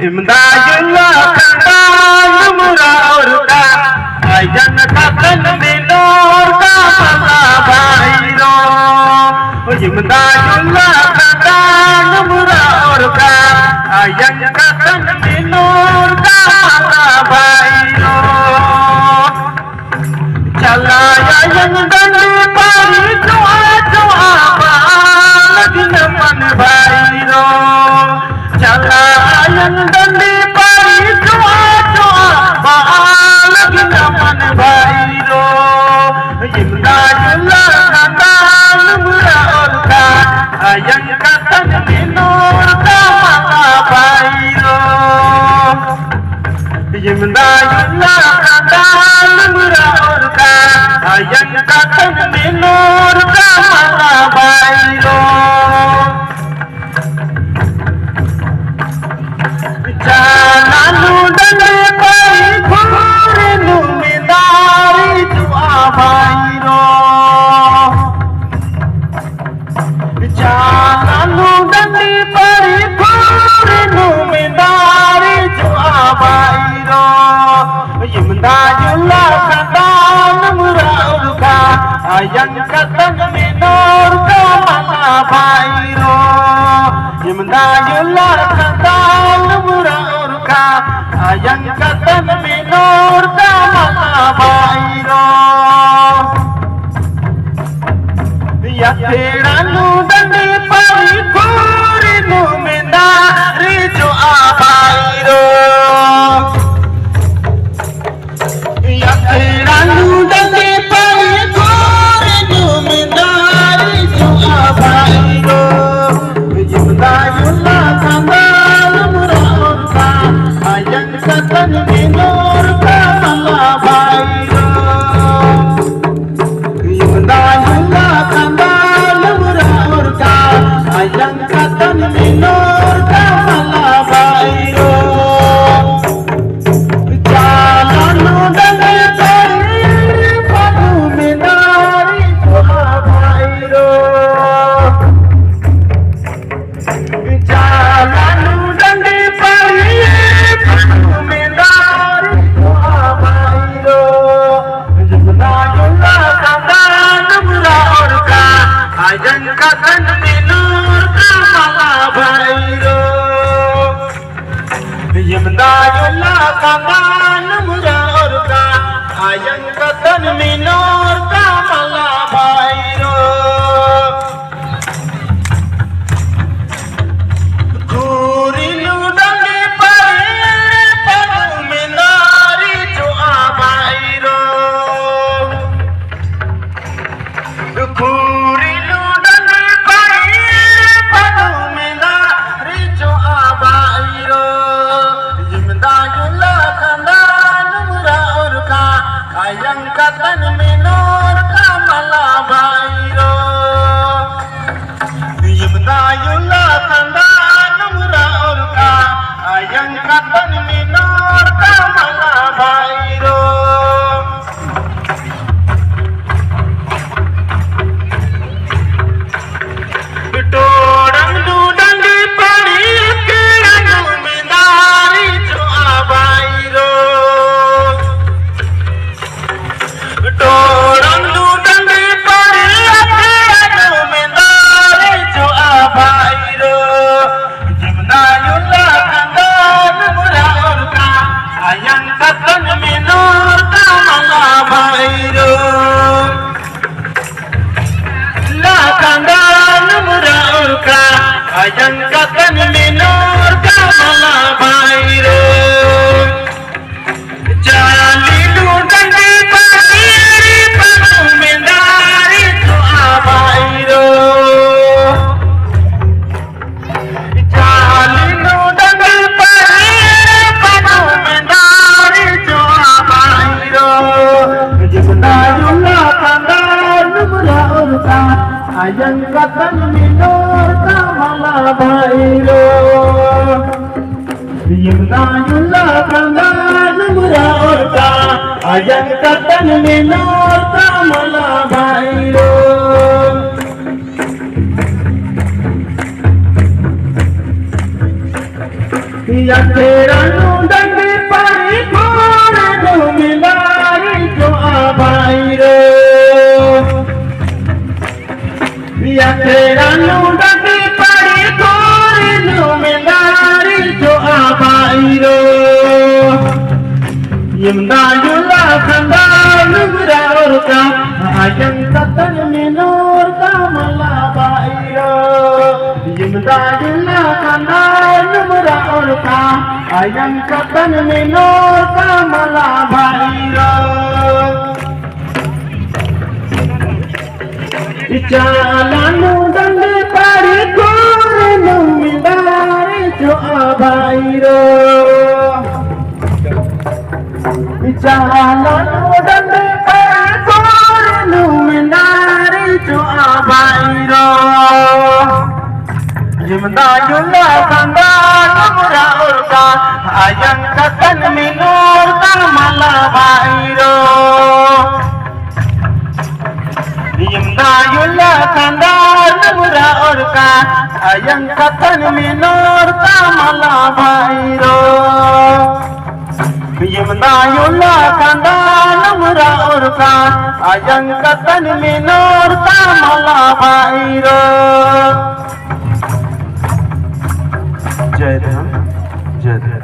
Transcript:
इमदादुल्लाह खानदान मुरार का आयन का तन में नूर का मला भाईरो। इमदादुल्लाह खानदान मुरार का आयन का तन में नूर का मला भाईरो। चला आयन गंदे पारी दुआ दुआ बालगिन मन भाईरो। चला आयन गंदे पारी दुआ दुआ बालगिन मन भाईरो। इमदादुल्लाह खानदान मुरार का आयन का तन में नूर का मला भाईरो। इमदादुल्लाह खानदान मुरार का आयन का तन में नूर का मला भाईरो। चालानु डंडे पाई घोरे नुमेदारी दुआ भाईरो। चालानु डंडे पाई घोरे नुमेदारी दुआ भाईरो। इमदादुल्लाह खानदान मुरार का आयन का तन में नूर का मला भाईरो। इमदादुल्लाह खानदान मुरार का आयन का तन में नूर का मला भाईरो। या तेरा नू डंडे पारी घोरे नुमेदारी जो आ भाईरो। या तेरा नू डंडे पारी घोरे नुमेदारी जो आ भाईरो। इमदादुल्लाह खानदान मुरार का आयन का तन में नूर का मला भाईरो। इमदादुल्लाह खानदान मुरार का आयन का तन में नूर का मला भाईरो। चालानु डंडे पारी पनु में नारी दुआ भाईरो। चालानु डंडे पारी पनु में नारी दुआ भाईरो। इमदादुल्लाह खानदान मुरार का आयन का तन में नूर का मला भाईरो। इमदादुल्लाह खानदान मुरार का आयन का तन में नूर का मला भाईरो। घूरिनु डंडे पारी पनु में नारी जो आ भाईरो। घूरिनु डंडे पारी पनु में नारी जो आ भाईरो। इमदादुल्लाह खानदान मुरार का आयन का तन में नूर का मला भाईरो। इमदादुल्लाह खानदान मुरार का आयन का तन में नूर का मला भाईरो। टोरम दू डंडे पारी केरा नुमेदारी जो आ भाईरो। टोरम दू डंडे पारी केरा नुमेदारी जो आ भाईरो। इमदादुल्लाह खानदान मुरार का आयन का तन में नूर का मला भाईरो। खानदान मुरार का आयन का तन में नूर का मला भाईरो। चालीनु डंडे पारी पनु में नारी जो आ भाईरो। चालीनु डंडे पारी पनु में नारी जो आ भाईरो। इमदादुल्लाह खानदान मुरार का आयन का तन में नूर का मला भाईरो। इमदादुल्लाह खानदान मुरार का आयन का तन में नूर का मला भाईरो। यथेरानु डंडी पारी कोरेनु मिलारी जो आबाइरो यथेरानु डंडी पारी कोरेनु मिलारी जो आबाइरो यमदायुला खंदा नुरा औरका ayang katan minor kamala bairo yimdayula kana numra orka ayang katan minor kamala bairo icalanu dandi pari korenu midari jo abairo icalanu dandi pari korenu midari jo abairo yimdayula kanda numra orka ayang katan minor kamala bairo yimdayula kanda numra orka ayang katan minor kamala bairo yimdayula kanda numra orka ayang katan minor kamala bairo जय धन जय धन।